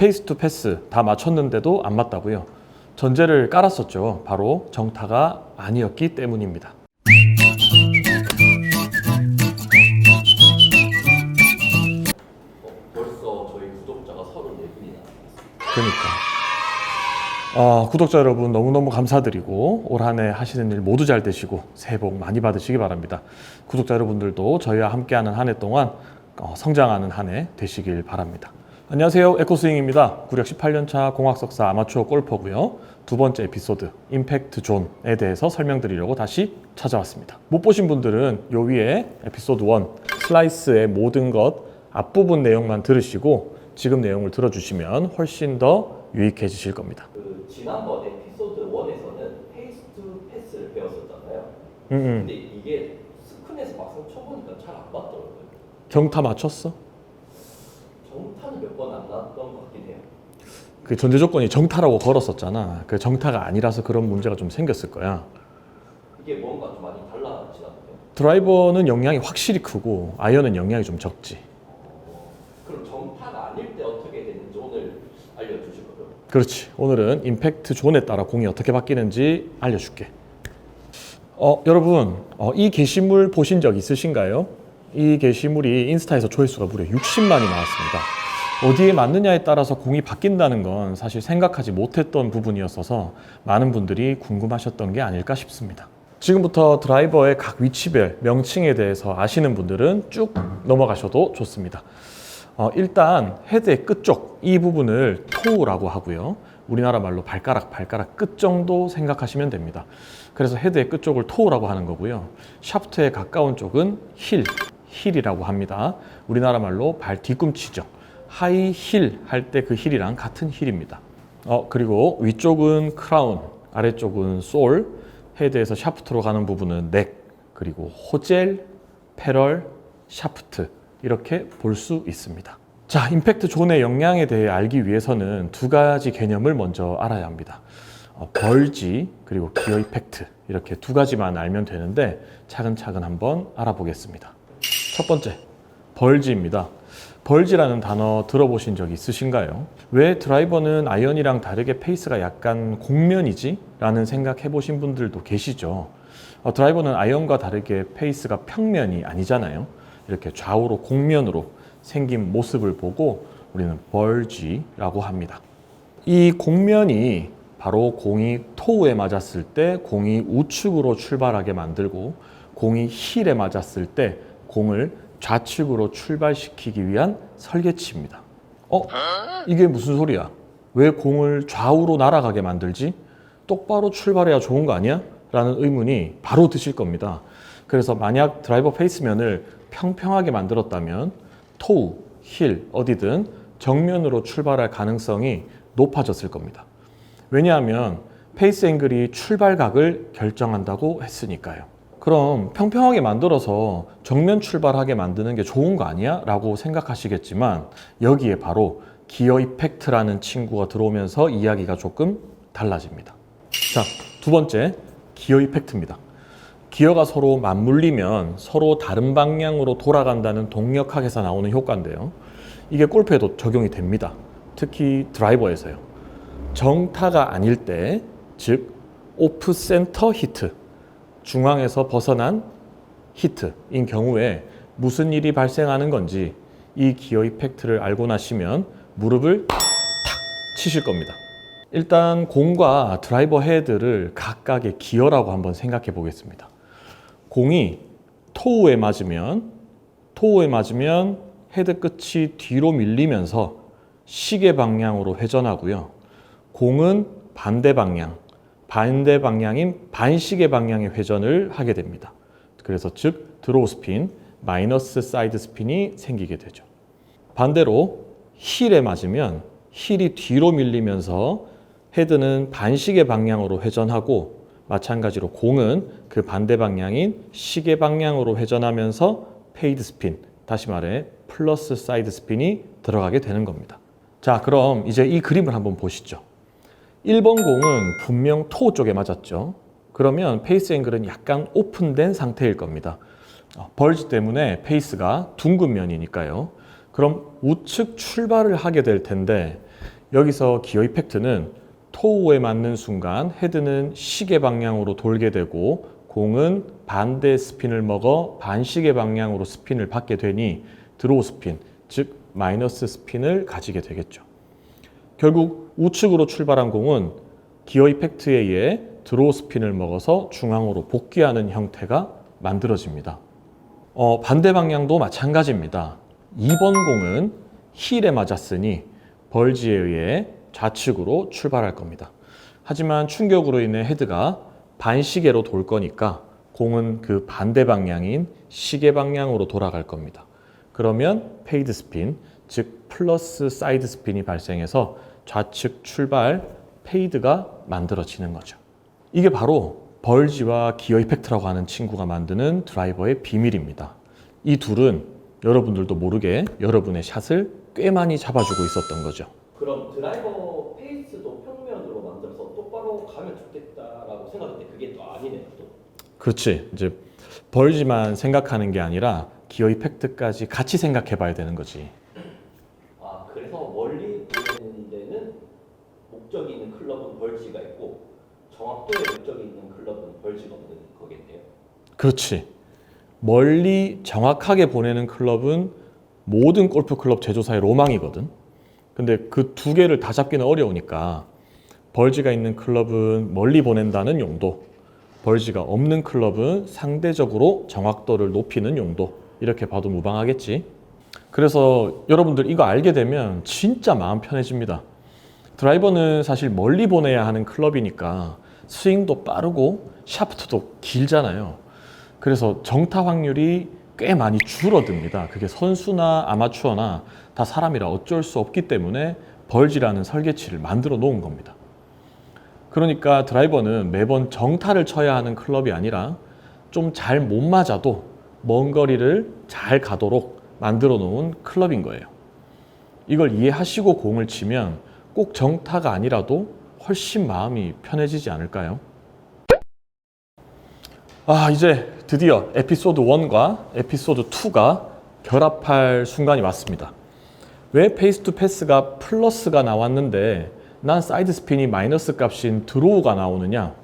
페이스 투 패스 다 맞췄는데도 안 맞다고요? 전제를 깔았었죠. 바로 정타가 아니었기 때문입니다. 벌써 저희 구독자가 34분이나 그러니까 구독자 여러분 너무너무 감사드리고 올 한 해 하시는 일 모두 잘 되시고 새해 복 많이 받으시기 바랍니다. 구독자 여러분들도 저희와 함께하는 한 해 동안 성장하는 한 해 되시길 바랍니다. 안녕하세요, 에코스윙입니다. 구력 18년차 공학석사 아마추어 골퍼고요. 두 번째 에피소드 임팩트 존에 대해서 설명드리려고 다시 찾아왔습니다. 못 보신 분들은 요 위에 에피소드 1 슬라이스의 모든 것 앞부분 내용만 들으시고 지금 내용을 들어주시면 훨씬 더 유익해지실 겁니다. 지난번 에피소드 1에서는 페이스 투 패스를 배웠었잖아요. 근데 이게 스크린에서 막상 쳐보니까 잘 안 맞더라고요. 정타 맞췄어? 정타는 몇 번 안 났던 것 같긴 해요. 그 전제 조건이 정타라고 걸었었잖아. 그 정타가 아니라서 그런 문제가 좀 생겼을 거야. 이게 뭔가 좀 많이 달라지나 보네요. 드라이버는 영향이 확실히 크고 아이언은 영향이 좀 적지. 그럼 정타가 아닐 때 어떻게 되는지 오늘 알려주실 거죠? 그렇지. 오늘은 임팩트 존에 따라 공이 어떻게 바뀌는지 알려줄게. 여러분 이 게시물 보신 적 있으신가요? 이 게시물이 인스타에서 조회수가 무려 60만이 나왔습니다. 어디에 맞느냐에 따라서 공이 바뀐다는 건 사실 생각하지 못했던 부분이었어서 많은 분들이 궁금하셨던 게 아닐까 싶습니다. 지금부터 드라이버의 각 위치별 명칭에 대해서 아시는 분들은 쭉 넘어가셔도 좋습니다. 일단 헤드의 끝쪽 이 부분을 토우라고 하고요. 우리나라 말로 발가락 끝 정도 생각하시면 됩니다. 그래서 헤드의 끝쪽을 토우라고 하는 거고요. 샤프트에 가까운 쪽은 힐이라고 합니다. 우리나라 말로 발 뒤꿈치죠. 하이 힐 할 때 그 힐이랑 같은 힐입니다. 그리고 위쪽은 크라운, 아래쪽은 솔, 헤드에서 샤프트로 가는 부분은 넥, 그리고 호젤, 패럴, 샤프트 이렇게 볼 수 있습니다. 자, 임팩트 존의 영향에 대해 알기 위해서는 두 가지 개념을 먼저 알아야 합니다. 벌지 그리고 기어 이펙트 이렇게 두 가지만 알면 되는데 차근차근 한번 알아보겠습니다. 첫 번째, 벌지입니다. 벌지라는 단어 들어보신 적 있으신가요? 왜 드라이버는 아이언이랑 다르게 페이스가 약간 곡면이지? 라는 생각 해보신 분들도 계시죠. 드라이버는 아이언과 다르게 페이스가 평면이 아니잖아요. 이렇게 좌우로 곡면으로 생긴 모습을 보고 우리는 벌지라고 합니다. 이 곡면이 바로 공이 토우에 맞았을 때 공이 우측으로 출발하게 만들고 공이 힐에 맞았을 때 공을 좌측으로 출발시키기 위한 설계치입니다. 이게 무슨 소리야? 왜 공을 좌우로 날아가게 만들지? 똑바로 출발해야 좋은 거 아니야? 라는 의문이 바로 드실 겁니다. 그래서 만약 드라이버 페이스면을 평평하게 만들었다면 토우, 힐 어디든 정면으로 출발할 가능성이 높아졌을 겁니다. 왜냐하면 페이스 앵글이 출발각을 결정한다고 했으니까요. 그럼 평평하게 만들어서 정면 출발하게 만드는 게 좋은 거 아니야? 라고 생각하시겠지만 여기에 바로 기어 이펙트라는 친구가 들어오면서 이야기가 조금 달라집니다. 자, 두 번째 기어 이펙트입니다. 기어가 서로 맞물리면 서로 다른 방향으로 돌아간다는 동력학에서 나오는 효과인데요. 이게 골프에도 적용이 됩니다. 특히 드라이버에서요. 정타가 아닐 때, 즉 오프 센터 히트, 중앙에서 벗어난 히트인 경우에 무슨 일이 발생하는 건지 이 기어 이펙트를 알고 나시면 무릎을 탁 치실 겁니다. 일단 공과 드라이버 헤드를 각각의 기어라고 한번 생각해 보겠습니다. 공이 토우에 맞으면 헤드 끝이 뒤로 밀리면서 시계 방향으로 회전하고요. 공은 반대 방향인 반시계 방향의 회전을 하게 됩니다. 그래서 즉 드로우 스핀, 마이너스 사이드 스핀이 생기게 되죠. 반대로 힐에 맞으면 힐이 뒤로 밀리면서 헤드는 반시계 방향으로 회전하고 마찬가지로 공은 그 반대 방향인 시계 방향으로 회전하면서 페이드 스핀, 다시 말해 플러스 사이드 스핀이 들어가게 되는 겁니다. 자, 그럼 이제 이 그림을 한번 보시죠. 1번 공은 분명 토우 쪽에 맞았죠. 그러면 페이스 앵글은 약간 오픈된 상태일 겁니다. 벌지 때문에 페이스가 둥근 면이니까요. 그럼 우측 출발을 하게 될 텐데 여기서 기어 이펙트는 토우에 맞는 순간 헤드는 시계 방향으로 돌게 되고 공은 반대 스핀을 먹어 반시계 방향으로 스핀을 받게 되니 드로우 스핀, 즉 마이너스 스핀을 가지게 되겠죠. 결국 우측으로 출발한 공은 기어 이펙트에 의해 드로우 스핀을 먹어서 중앙으로 복귀하는 형태가 만들어집니다. 반대 방향도 마찬가지입니다. 2번 공은 힐에 맞았으니 벌지에 의해 좌측으로 출발할 겁니다. 하지만 충격으로 인해 헤드가 반시계로 돌 거니까 공은 그 반대 방향인 시계 방향으로 돌아갈 겁니다. 그러면 페이드 스핀, 즉 플러스 사이드 스핀이 발생해서 좌측 출발 페이드가 만들어지는 거죠. 이게 바로 벌지와 기어 이펙트라고 하는 친구가 만드는 드라이버의 비밀입니다. 이 둘은 여러분들도 모르게 여러분의 샷을 꽤 많이 잡아주고 있었던 거죠. 그럼 드라이버 페이스도 평면으로 만들어서 똑바로 가면 좋겠다라고 생각했는데 그게 또 아니네요. 또. 그렇지. 이제 벌지만 생각하는 게 아니라 기어 이펙트까지 같이 생각해 봐야 되는 거지. 아, 그래서 멀리 보이는 데는 목적이 있는 클럽은 벌지가 있고 정확도에 목적이 있는 클럽은 벌지가 없는 거겠네요. 그렇지. 멀리 정확하게 보내는 클럽은 모든 골프 클럽 제조사의 로망이거든. 근데 그 두 개를 다 잡기는 어려우니까 벌지가 있는 클럽은 멀리 보낸다는 용도, 벌지가 없는 클럽은 상대적으로 정확도를 높이는 용도, 이렇게 봐도 무방하겠지. 그래서 여러분들 이거 알게 되면 진짜 마음 편해집니다. 드라이버는 사실 멀리 보내야 하는 클럽이니까 스윙도 빠르고 샤프트도 길잖아요. 그래서 정타 확률이 꽤 많이 줄어듭니다. 그게 선수나 아마추어나 다 사람이라 어쩔 수 없기 때문에 벌지라는 설계치를 만들어 놓은 겁니다. 그러니까 드라이버는 매번 정타를 쳐야 하는 클럽이 아니라 좀 잘 못 맞아도 먼 거리를 잘 가도록 만들어 놓은 클럽인 거예요. 이걸 이해하시고 공을 치면 꼭 정타가 아니라도 훨씬 마음이 편해지지 않을까요? 이제 드디어 에피소드 1과 에피소드 2가 결합할 순간이 왔습니다. 왜 페이스 투 패스가 플러스가 나왔는데 난 사이드 스핀이 마이너스 값인 드로우가 나오느냐?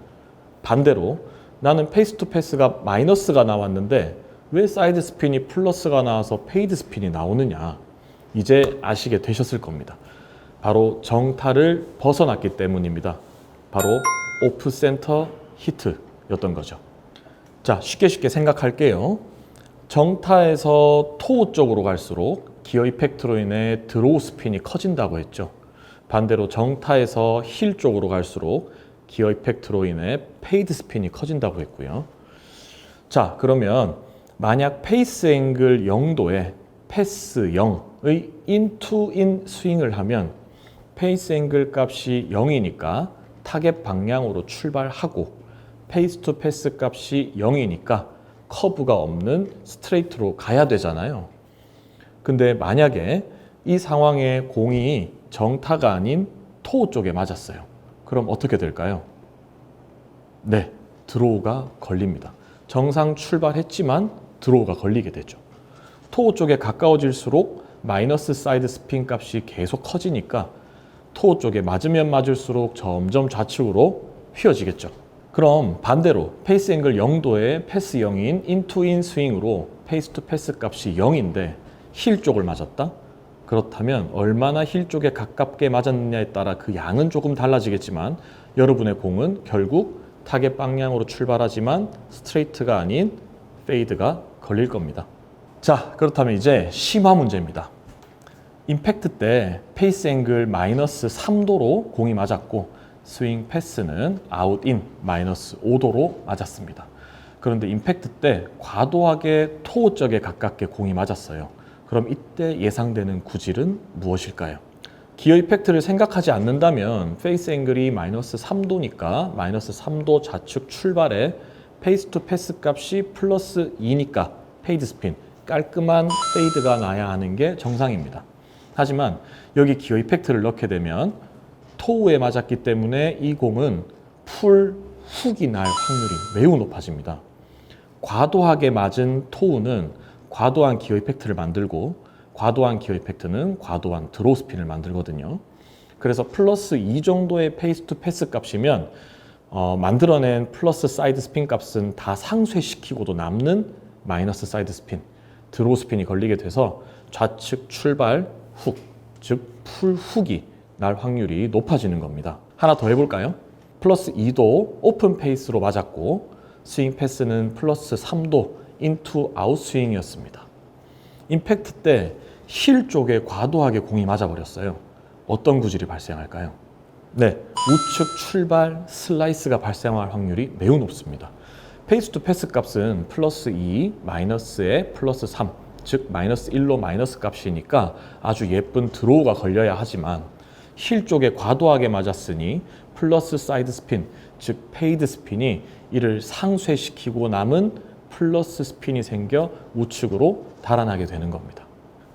반대로 나는 페이스 투 패스가 마이너스가 나왔는데 왜 사이드 스핀이 플러스가 나와서 페이드 스핀이 나오느냐? 이제 아시게 되셨을 겁니다. 바로 정타를 벗어났기 때문입니다. 바로 오프 센터 히트였던 거죠. 자, 쉽게 생각할게요. 정타에서 토우 쪽으로 갈수록 기어 이펙트로 인해 드로우 스핀이 커진다고 했죠. 반대로 정타에서 힐 쪽으로 갈수록 기어 이펙트로 인해 페이드 스핀이 커진다고 했고요. 자, 그러면 만약 페이스 앵글 0도에 패스 0의 인투인 스윙을 하면 페이스 앵글 값이 0이니까 타겟 방향으로 출발하고 페이스 투 패스 값이 0이니까 커브가 없는 스트레이트로 가야 되잖아요. 근데 만약에 이 상황에 공이 정타가 아닌 토우 쪽에 맞았어요. 그럼 어떻게 될까요? 네, 드로우가 걸립니다. 정상 출발했지만 드로우가 걸리게 되죠. 토우 쪽에 가까워질수록 마이너스 사이드 스핀 값이 계속 커지니까 토우 쪽에 맞으면 맞을수록 점점 좌측으로 휘어지겠죠. 그럼 반대로 페이스 앵글 0도에 패스 0인 인투인 스윙으로 페이스 투 패스 값이 0인데 힐 쪽을 맞았다? 그렇다면 얼마나 힐 쪽에 가깝게 맞았느냐에 따라 그 양은 조금 달라지겠지만 여러분의 공은 결국 타겟 방향으로 출발하지만 스트레이트가 아닌 페이드가 걸릴 겁니다. 자, 그렇다면 이제 심화 문제입니다. 임팩트 때 페이스 앵글 마이너스 3도로 공이 맞았고 스윙 패스는 아웃인 마이너스 5도로 맞았습니다. 그런데 임팩트 때 과도하게 토우 쪽에 가깝게 공이 맞았어요. 그럼 이때 예상되는 구질은 무엇일까요? 기어 이펙트를 생각하지 않는다면 페이스 앵글이 마이너스 3도니까 마이너스 3도 좌측 출발에 페이스 투 패스 값이 플러스 2니까 페이드 스핀, 깔끔한 페이드가 나야 하는 게 정상입니다. 하지만 여기 기어 이펙트를 넣게 되면 토우에 맞았기 때문에 이 공은 풀 훅이 날 확률이 매우 높아집니다. 과도하게 맞은 토우는 과도한 기어 이펙트를 만들고 과도한 기어 이펙트는 과도한 드로우 스핀을 만들거든요. 그래서 플러스 2 정도의 페이스 투 패스 값이면 만들어낸 플러스 사이드 스핀 값은 다 상쇄시키고도 남는 마이너스 사이드 스핀, 드로우 스핀이 걸리게 돼서 좌측 출발 훅, 즉 풀 훅이 날 확률이 높아지는 겁니다. 하나 더 해볼까요? 플러스 2도 오픈 페이스로 맞았고 스윙 패스는 플러스 3도 인투 아웃 스윙이었습니다. 임팩트 때 힐 쪽에 과도하게 공이 맞아버렸어요. 어떤 구질이 발생할까요? 네, 우측 출발 슬라이스가 발생할 확률이 매우 높습니다. 페이스 투 패스 값은 플러스 2, 마이너스에 플러스 3, 즉 마이너스 1로 마이너스 값이니까 아주 예쁜 드로우가 걸려야 하지만 힐 쪽에 과도하게 맞았으니 플러스 사이드 스핀, 즉 페이드 스핀이 이를 상쇄시키고 남은 플러스 스핀이 생겨 우측으로 달아나게 되는 겁니다.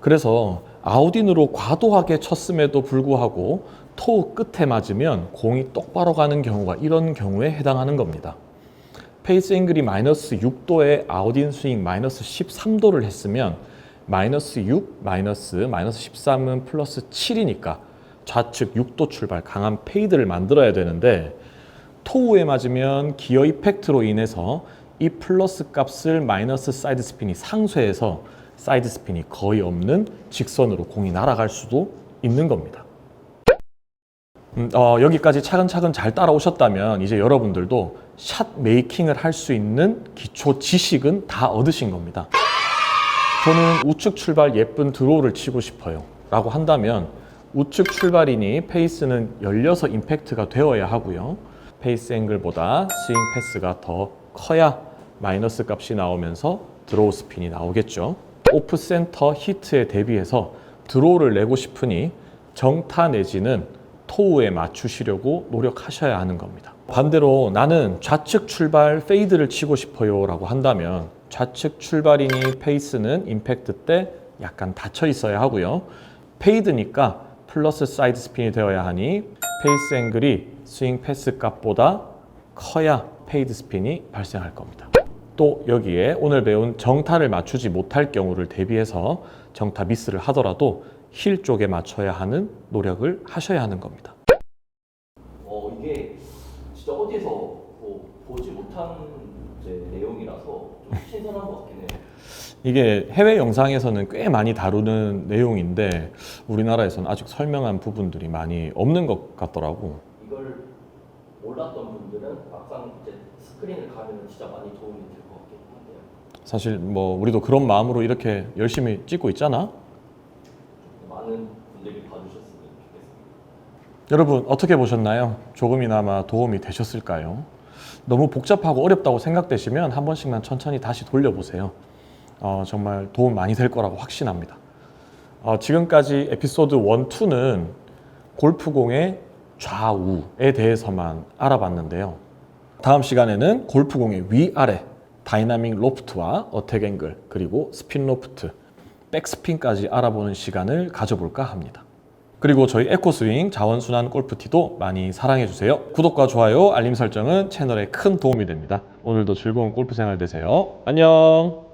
그래서 아웃인으로 과도하게 쳤음에도 불구하고 토우 끝에 맞으면 공이 똑바로 가는 경우가 이런 경우에 해당하는 겁니다. 페이스 앵글이 마이너스 6도에 아웃인 스윙 마이너스 13도를 했으면 마이너스 6, 마이너스 13은 플러스 7이니까 좌측 6도 출발 강한 페이드를 만들어야 되는데 토우에 맞으면 기어 이펙트로 인해서 이 플러스 값을 마이너스 사이드 스핀이 상쇄해서 사이드 스핀이 거의 없는 직선으로 공이 날아갈 수도 있는 겁니다. 여기까지 차근차근 잘 따라오셨다면 이제 여러분들도 샷 메이킹을 할 수 있는 기초 지식은 다 얻으신 겁니다. 저는 우측 출발 예쁜 드로우를 치고 싶어요 라고 한다면 우측 출발이니 페이스는 열려서 임팩트가 되어야 하고요. 페이스 앵글보다 스윙 패스가 더 커야 마이너스 값이 나오면서 드로우 스핀이 나오겠죠. 오프 센터 히트에 대비해서 드로우를 내고 싶으니 정타 내지는 토우에 맞추시려고 노력하셔야 하는 겁니다. 반대로 나는 좌측 출발 페이드를 치고 싶어요 라고 한다면 좌측 출발이니 페이스는 임팩트 때 약간 닫혀 있어야 하고요. 페이드니까 플러스 사이드 스핀이 되어야 하니 페이스 앵글이 스윙 패스 값보다 커야 페이드 스핀이 발생할 겁니다. 또 여기에 오늘 배운 정타를 맞추지 못할 경우를 대비해서 정타 미스를 하더라도 힐 쪽에 맞춰야 하는 노력을 하셔야 하는 겁니다. 이게 진짜 어디서 보지 못한 내용이라서 좀 신선한 것 같긴 해요. 이게 해외 영상에서는 꽤 많이 다루는 내용인데 우리나라에서는 아직 설명한 부분들이 많이 없는 것 같더라고. 이걸 몰랐던 분들은 막상 이제 스크린을 가면 진짜 많이 도움이 될 것 같긴 한데요. 사실 뭐 우리도 그런 마음으로 이렇게 열심히 찍고 있잖아. 많은 분들이 봐주셨으면 좋겠습니다. 여러분 어떻게 보셨나요? 조금이나마 도움이 되셨을까요? 너무 복잡하고 어렵다고 생각되시면 한 번씩만 천천히 다시 돌려보세요. 정말 도움 많이 될 거라고 확신합니다. 지금까지 에피소드 1, 2는 골프공의 좌우에 대해서만 알아봤는데요. 다음 시간에는 골프공의 위아래, 다이나믹 로프트와 어택 앵글, 그리고 스핀 로프트, 백스핀까지 알아보는 시간을 가져볼까 합니다. 그리고 저희 에코스윙 자원순환 골프티도 많이 사랑해주세요. 구독과 좋아요, 알림 설정은 채널에 큰 도움이 됩니다. 오늘도 즐거운 골프 생활 되세요. 안녕!